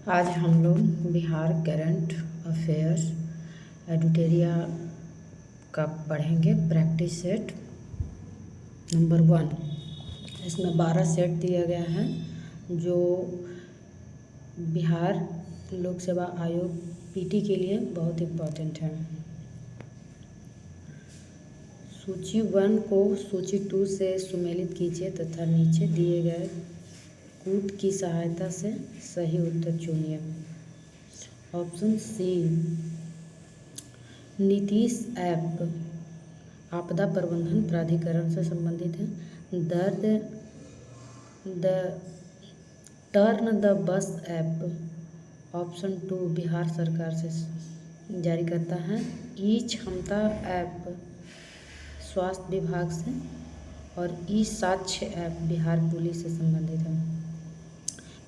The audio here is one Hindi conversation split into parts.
आज हम लोग बिहार करंट अफेयर्स एडिटोरिया का पढ़ेंगे। Practice set number 1। इसमें 12 सेट दिया गया है जो बिहार लोक सेवा आयोग पीटी के लिए बहुत इम्पोर्टेंट है। सूची 1 को सूची 2 से सुमेलित कीजिए तथा नीचे दिए गए कूट की सहायता से सही उत्तर चुनिए। ऑप्शन सी, नीतीश ऐप आपदा प्रबंधन प्राधिकरण से संबंधित है। The turn the bus app option 2 Bihar सरकार से जारी करता है। ई क्षमता ऐप स्वास्थ्य विभाग से और ई साक्ष्य ऐप बिहार पुलिस से संबंधित है।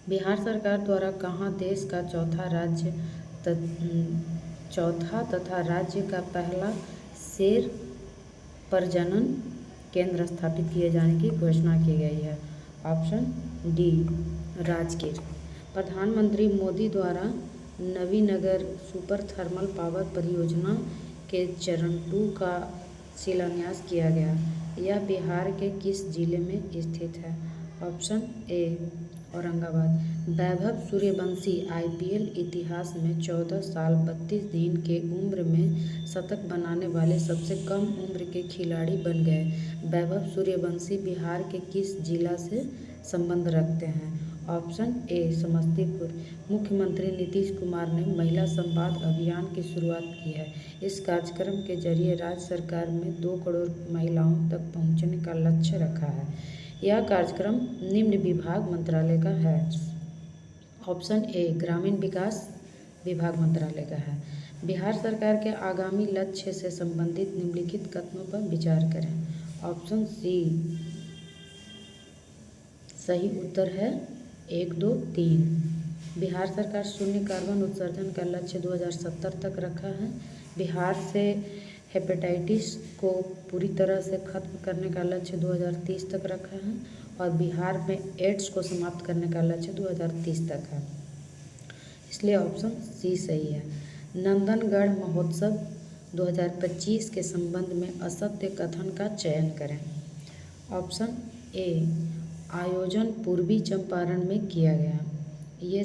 बिहार सरकार द्वारा कहाँ देश का चौथा तथा राज्य का पहला शेर प्रजनन केंद्र स्थापित किए जाने की घोषणा की गई है। Option D, Rajgir. प्रधानमंत्री मोदी द्वारा नवीनगर सुपर थर्मल पावर परियोजना के चरण 2 का शिलान्यास किया गया। यह बिहार के किस जिले में स्थित है? Option A, Aurangabad. Vaibhav Suryavanshi IPL इतिहास में 14 साल 32 दिन के उम्र में शतक बनाने वाले सबसे कम उम्र के खिलाड़ी बन गए। वैभव सूर्यवंशी बिहार के किस जिला से संबंध रखते हैं? Option A, Samastipur. मुख्यमंत्री नीतीश कुमार ने महिला संवाद अभियान की शुरुआत की है। इस कार्यक्रम के जरिए राज्य सरकार में 2 करोड़ महिलाओं तक पहुंचने का लक्ष्य रखा है। यह कार्यक्रम निम्न विभाग मंत्रालय का है। ऑप्शन ए, ग्रामीण विकास विभाग मंत्रालय का है। बिहार सरकार के आगामी लक्ष्य से संबंधित निम्नलिखित कथनों पर विचार करें। ऑप्शन सी सही उत्तर है 1, 2, 3। बिहार सरकार शून्य कार्बन उत्सर्जन का लक्ष्य 2070 तक रखा है। बिहार से हेपेटाइटिस को पूरी तरह से खत्म करने का लक्ष्य 2030 तक रखा है और बिहार में एड्स को समाप्त करने का लक्ष्य 2030 तक है। इसलिए ऑप्शन सी सही है। नंदनगढ़ महोत्सव 2025 के संबंध में असत्य कथन का चयन करें। ऑप्शन ए, आयोजन पूर्वी चंपारण में किया गया। ये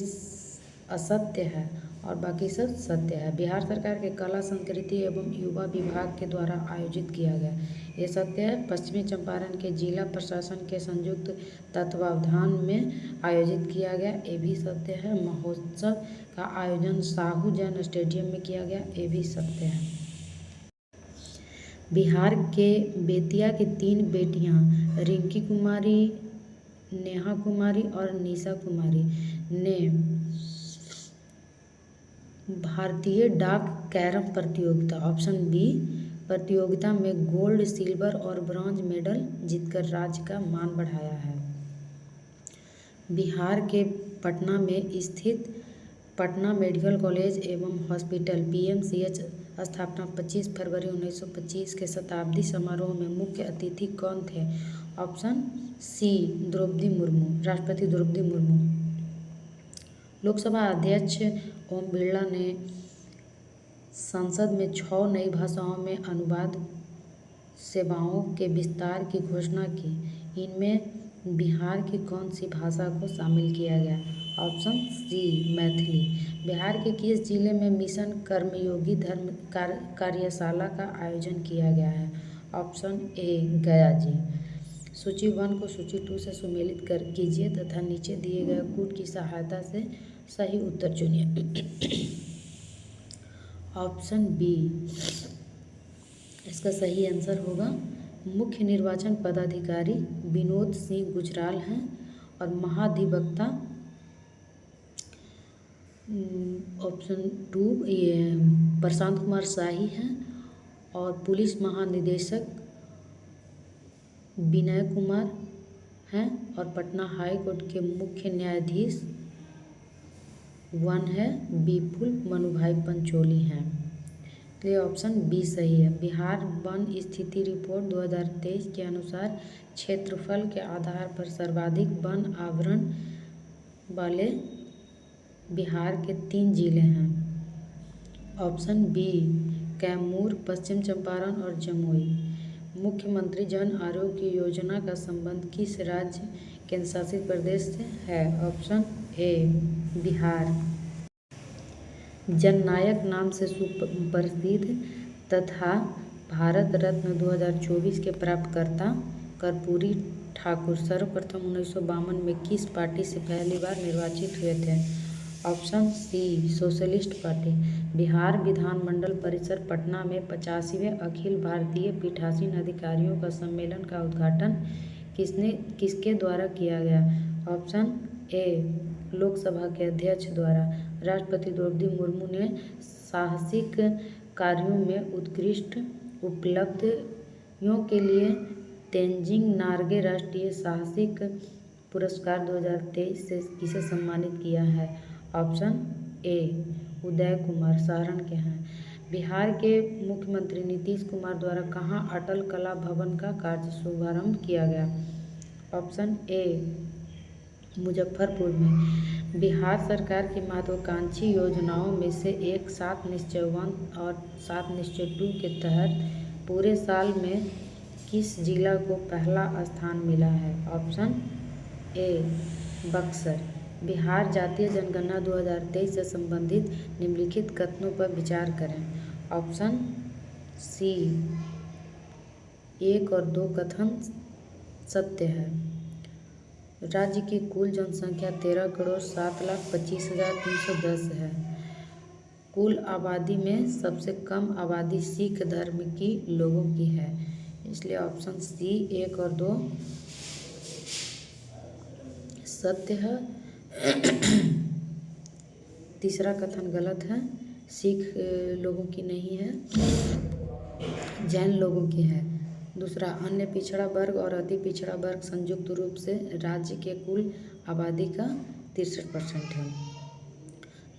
असत्य है और बाकी सब सत्य है। बिहार सरकार के कला संस्कृति एवं युवा विभाग के द्वारा आयोजित किया गया। ये सत्य है। पश्चिमी चंपारण के जिला प्रशासन के संयुक्त तत्वावधान में आयोजित किया गया। ये भी सत्य है। महोत्सव का आयोजन साहू जैन स्टेडियम में किया गया। ये भी सत्य है। बिहार के बेतिया की 3 बेटियां रिंकी कुमारी, नेहा कुमारी और निशा कुमारी ने भारतीय डाक कैरम प्रतियोगिता ऑप्शन बी प्रतियोगिता में गोल्ड, सिल्वर और ब्रॉन्ज मेडल जीतकर राज्य का मान बढ़ाया है। बिहार के पटना में स्थित पटना मेडिकल कॉलेज एवं हॉस्पिटल पीएमसीएच स्थापना 25 फरवरी 1925 के शताब्दी समारोह में मुख्य अतिथि कौन थे? ऑप्शन सी, द्रौपदी मुर्मू, राष्ट्रपति द्रौपदी मुर्मू। लोकसभा अध्यक्ष ओम बिरला ने संसद में 6 नई भाषाओं में अनुवाद सेवाओं के विस्तार की घोषणा की। इनमें बिहार की कौन सी भाषा को शामिल किया गया? Option C, Maithili. बिहार के किस जिले में मिशन कर्मयोगी धर्म कार्यशाला का आयोजन किया गया है? ऑप्शन ए, गया जी। सूची 1 को सूची 2 से सुमेलित कीजिए तथा नीचे दिए गए कूट की सहायता से सही उत्तर चुनिए। ऑप्शन बी इसका सही आंसर होगा। मुख्य निर्वाचन पदाधिकारी विनोद सिंह गुजराल हैं और महाधिवक्ता ऑप्शन 2 ये प्रशांत कुमार शाही हैं और पुलिस महानिदेशक विनय कुमार हैं और पटना हाई कोर्ट के मुख्य न्यायाधीश 1 है विपुल मनुभाई पंचोली हैं। तो ये ऑप्शन बी सही है। बिहार वन स्थिति रिपोर्ट 2023 के अनुसार क्षेत्रफल के आधार पर सर्वाधिक वन आवरण वाले बिहार के 3 जिले हैं। ऑप्शन बी कैमूर, पश्चिम चंपारण और जमुई। मुख्यमंत्री जन आरोग्य योजना का संबंध किस राज्य केंद्र शासित प्रदेश से है? Option A Bihar. जननायक नाम से सुप्रसिद्ध तथा भारत रत्न 2024 के प्राप्तकर्ता कर्पूरी ठाकुर सर्वप्रथम 1952 में किस पार्टी से पहली बार निर्वाचित हुए थे? Option C socialist party. Bihar विधानमंडल परिसर पटना में 85वें अखिल भारतीय पीठासीन अधिकारियों का सम्मेलन का उद्घाटन किसके द्वारा किया गया? ऑप्शन ए लोकसभा के अध्यक्ष द्वारा। राष्ट्रपति द्रौपदी मुर्मू ने साहसिक कार्यों में उत्कृष्ट उपलब्धियों के लिए तेनजिंग नार्गे राष्ट्रीय साहसिक पुरस्कार 2023 से किसे सम्मानित किया है? ऑप्शन ए उदय कुमार, सारण के हैं। बिहार के मुख्यमंत्री नीतीश कुमार द्वारा कहाँ अटल कला भवन का कार्य शुभारंभ किया गया? ऑप्शन ए मुजफ्फरपुर में। बिहार सरकार की महत्वाकांक्षी योजनाओं में से एक 7 निश्चय 1 और 7 निश्चय 2 के तहत पूरे साल में किस जिला को पहला स्थान मिला है? Option A Buxar. बिहार जातीय जनगणना 2023 से संबंधित निम्नलिखित कथनों पर विचार करें। ऑप्शन सी 1 और 2 कथन सत्य है। राज्य की कुल जनसंख्या 13,07,25,310 है। कुल आबादी में सबसे कम आबादी सिख धर्म की लोगों की है, इसलिए ऑप्शन सी 1 और 2 सत्य है। तीसरा कथन गलत है, सिख लोगों की नहीं है, जैन लोगों की है। दूसरा, अन्य पिछड़ा वर्ग और अति पिछड़ा वर्ग संयुक्त रूप से राज्य के कुल आबादी का 63% है।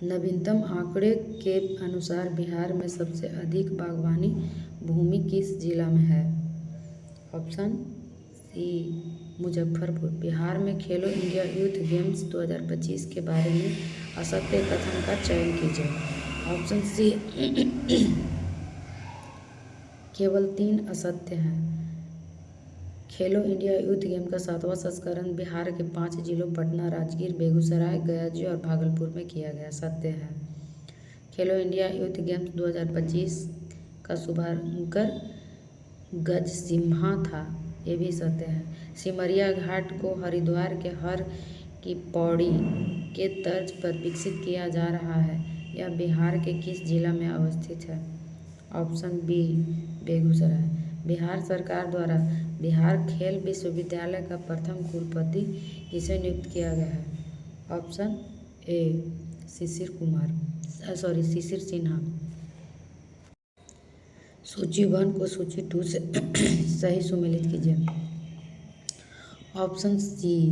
नवीनतम आंकड़े के अनुसार बिहार में सबसे अधिक बागवानी भूमि किस जिला में है? Option C Muzaffarpur. बिहार में खेलो इंडिया यूथ गेम्स 2025 के बारे में असत्य कथन का चयन कीजिए। ऑप्शन सी केवल 3 असत्य हैं। खेलो इंडिया यूथ गेम का 7वां संस्करण बिहार के 5 जिलों पटना, राजगीर, बेगूसराय, गया और भागलपुर में किया गया। सत्य है। खेलो इंडिया यूथ गेम्स 2025 का शुभारंभकर गजसिम्हा था, ये भी सत्य है। सिमरिया घाट को हरिद्वार के हर की पौड़ी के तर्ज पर विकसित किया जा रहा है, यह बिहार के किस जिला में अवस्थित है? Option B Begusarai. बिहार सरकार द्वारा बिहार खेल विश्वविद्यालय का प्रथम कुलपति किसे नियुक्त किया गया है? Option A Shishir Sinha. सूची 1 को सूची 2 से सही सुमेलित कीजिए। ऑप्शन सी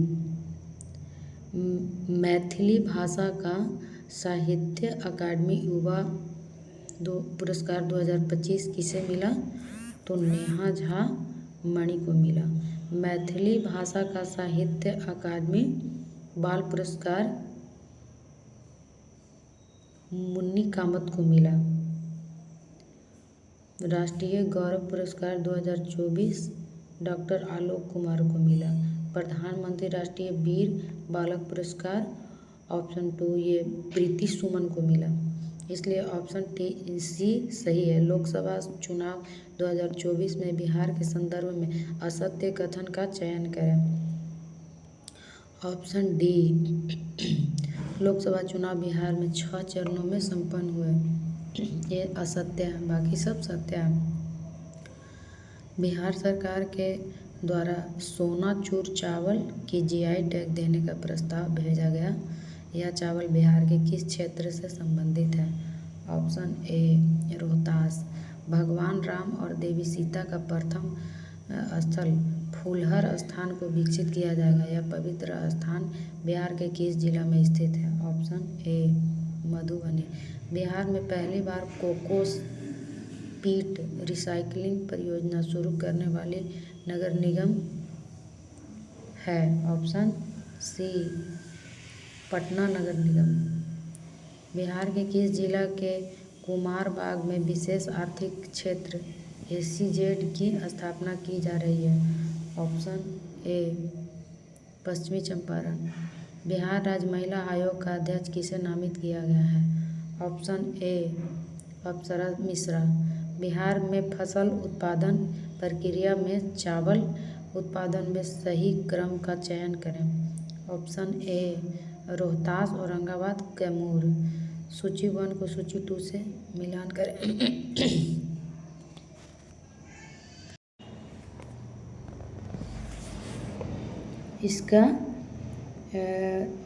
मैथिली भाषा का साहित्य अकादमी युवा पुरस्कार 2025 किसे मिला? तो नेहा झा मणि को मिला। मैथिली भाषा का साहित्य अकादमी बाल पुरस्कार मुन्नी कामत को मिला। राष्ट्रीय गौरव पुरस्कार 2024 डॉक्टर आलोक कुमार को मिला। प्रधानमंत्री राष्ट्रीय वीर बालक पुरस्कार ऑप्शन 2 ये प्रीति सुमन को मिला, इसलिए ऑप्शन सी सही है। लोकसभा चुनाव 2024 में बिहार के संदर्भ में असत्य कथन का चयन करें। ऑप्शन डी लोकसभा चुनाव बिहार में 6 चरणों में संपन्न हुए, ये असत्य है, बाकी सब सत्य है। बिहार सरकार के द्वारा सोनाचूर चावल की जीआई टैग देने का प्रस्ताव भेजा गया, यह चावल बिहार के किस क्षेत्र से संबंधित है? Option A Rohtas. भगवान राम और देवी सीता का प्रथम स्थल फूलहर स्थान को विकसित किया जाएगा, यह पवित्र स्थान बिहार के किस जिला में स्थित है? Option A Madhubani. बिहार में पहली बार कोकोस पीट रिसाइकलिंग परियोजना शुरू करने वाली नगर निगम है? ऑप्शन सी पटना नगर निगम। बिहार के किस जिला के कुमारबाग में विशेष आर्थिक क्षेत्र SEZ की स्थापना की जा रही है? ऑप्शन ए पश्चिमी चंपारण। बिहार राज्य महिला आयोग का अध्यक्ष किसे नामित किया गया है? ऑप्शन ए अप्सरा मिश्रा। बिहार में फसल उत्पादन प्रक्रिया में चावल उत्पादन में सही क्रम का चयन करें। Option A Rohtas, Aurangabad, Kaimur. सूची 1 को सूची 2 से मिलान करें। इसका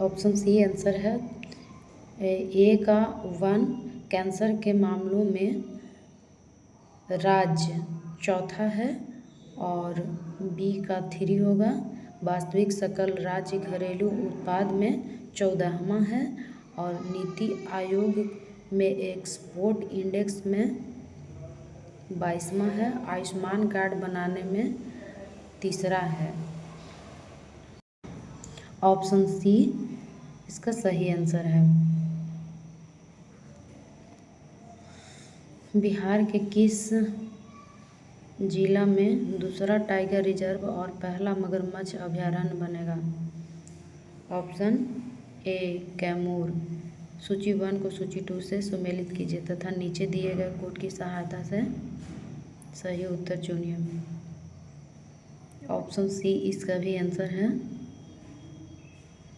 ऑप्शन सी आंसर है। ए का 1 कैंसर के मामलों में राज्य चौथा है और बी का 3 होगा। वास्तविक सकल राज्य घरेलू उत्पाद में 14वां है और नीति आयोग में एक्सपोर्ट इंडेक्स में 22वां है। आयुष्मान कार्ड बनाने में तीसरा है। ऑप्शन सी इसका सही आंसर है। बिहार के किस जिला में दूसरा टाइगर रिजर्व और पहला मगरमच्छ अभयारण्य बनेगा? Option A Kaimur. सूची 1 को सूची 2 से सुमेलित कीजिए तथा नीचे दिए गए कोड की सहायता से सही उत्तर चुनिए। ऑप्शन सी इसका भी आंसर है।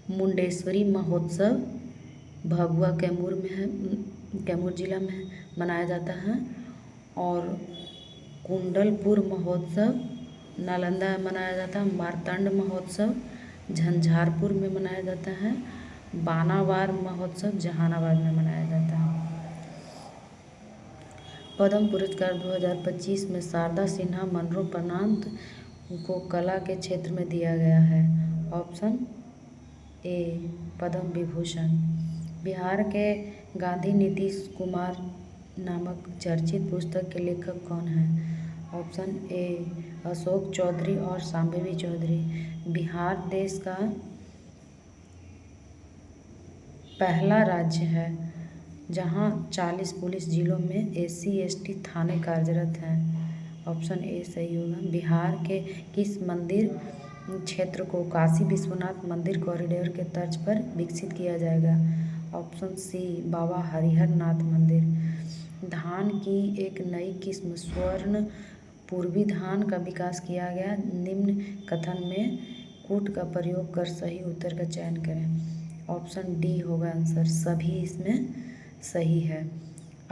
मुंडेश्वरी महोत्सव भभुआ कैमूर में है, कैमूर जिला में मनाया जाता है और कुंडलपुर महोत्सव नालंदा में मनाया जाता है। मार्तंड महोत्सव झंझारपुर में मनाया जाता है। बानावार महोत्सव जहानाबाद में मनाया जाता है। पद्म पुरस्कार 2025 में शारदा सिन्हा मरणोपरांत को कला के क्षेत्र में दिया गया है। Option A Padma Vibhushan. बिहार के गांधी नीतीश कुमार नामक चर्चित पुस्तक के लेखक कौन हैं? ऑप्शन ए अशोक चौधरी और शांभवी चौधरी। बिहार देश का पहला राज्य है जहां 40 पुलिस जिलों में SC/ST थाने कार्यरत हैं। ऑप्शन ए सही होगा। बिहार के किस मंदिर क्षेत्र को काशी विश्वनाथ मंदिर कॉरिडोर के तर्ज पर विकसित किया जाएगा? ऑप्शन सी बाबा हरिहर नाथ मंदिर। धान की एक नई किस्म स्वर्ण पूर्वी धान का विकास किया गया। निम्न कथन में कूट का प्रयोग कर सही उत्तर का चयन करें। ऑप्शन डी होगा आंसर, सभी इसमें सही है।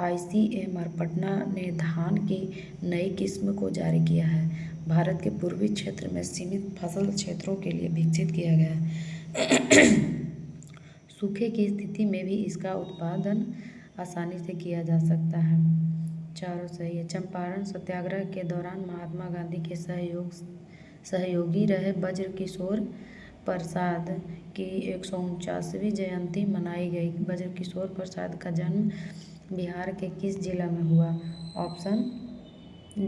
ICMR पटना ने धान की नई किस्म को जारी किया है। भारत के पूर्वी क्षेत्र में सीमित फसल क्षेत्रों के लिए विकसित किया गया है। सूखे की स्थिति में भी इसका उत्पादन आसानी से किया जा सकता है। चारों सही है। चंपारण सत्याग्रह के दौरान महात्मा गांधी के सहयोगी रहे बज्रकिशोर प्रसाद की 149वीं जयंती मनाई गई। बज्रकिशोर प्रसाद का जन्म बिहार के किस जिला में हुआ? Option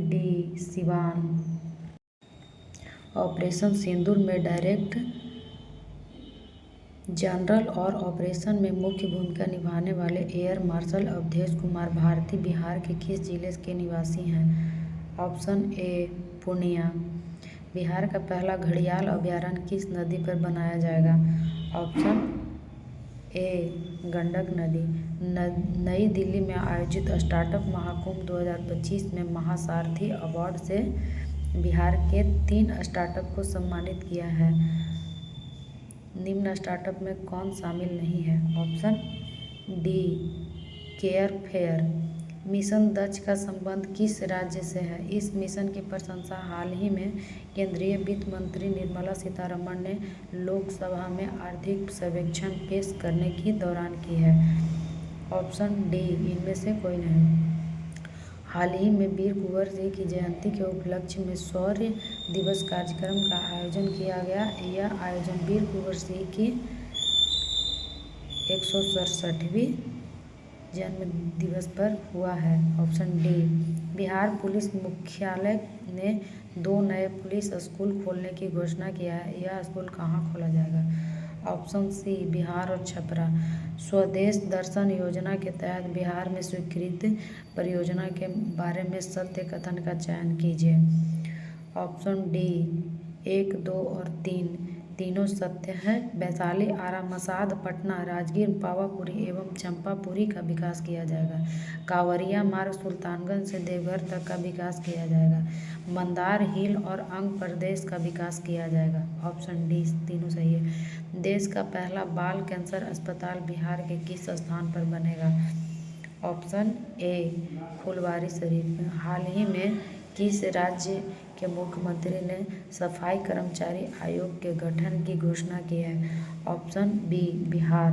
D Siwan. ऑपरेशन सिंदूर में डायरेक्ट जनरल और ऑपरेशन में मुख्य भूमिका निभाने वाले एयर मार्शल अवधेश कुमार भारती बिहार के किस जिले के निवासी हैं? Option A Purnia. बिहार का पहला घड़ियाल अभयारण्य किस नदी पर बनाया जाएगा? ऑप्शन ए गंडक नदी। नई दिल्ली में आयोजित स्टार्टअप महाकुंभ 2025 में महासारथी अवार्ड से बिहार के 3 स्टार्टअप को सम्मानित किया है। निम्न स्टार्टअप में कौन शामिल नहीं है? Option D care fair. Mission Daksh का संबंध किस राज्य से है? इस मिशन की प्रशंसा हाल ही में केंद्रीय वित्त मंत्री निर्मला सीतारमण ने लोकसभा में आर्थिक सर्वेक्षण पेश करने के दौरान की है। ऑप्शन डी इनमें से कोई नहीं। हाल ही में वीर कुंवर सिंह की जयंती के उपलक्ष्य में शौर्य दिवस कार्यक्रम का आयोजन किया गया। यह आयोजन वीर कुंवर सिंह की 167वीं जन्म दिवस पर हुआ है। Option D. बिहार पुलिस मुख्यालय ने 2 नए पुलिस स्कूल खोलने की घोषणा किया है। यह स्कूल कहाँ खोला जाएगा? ऑप्शन सी बिहार और छपरा। स्वदेश दर्शन योजना के तहत बिहार में स्वीकृत परियोजना के बारे में सत्य कथन का चयन कीजिए। ऑप्शन डी 1, 2 और 3 तीनों सत्य हैं। वैशाली, आरा, मसाद, पटना, राजगीर, पावापुरी एवं चंपापुरी का विकास किया जाएगा। कांवरिया मार्ग सुल्तानगंज से देवघर तक का विकास किया जाएगा। मंदार हिल और अंग प्रदेश का विकास किया जाएगा। ऑप्शन डी तीनों सही है। देश का पहला बाल कैंसर अस्पताल बिहार के किस स्थान पर बनेगा? ऑप्शन ए फुलवारीशरीफ में। हाल ही में किस राज्य के मुख्यमंत्री ने सफाई कर्मचारी आयोग के गठन की घोषणा की है? Option B Bihar.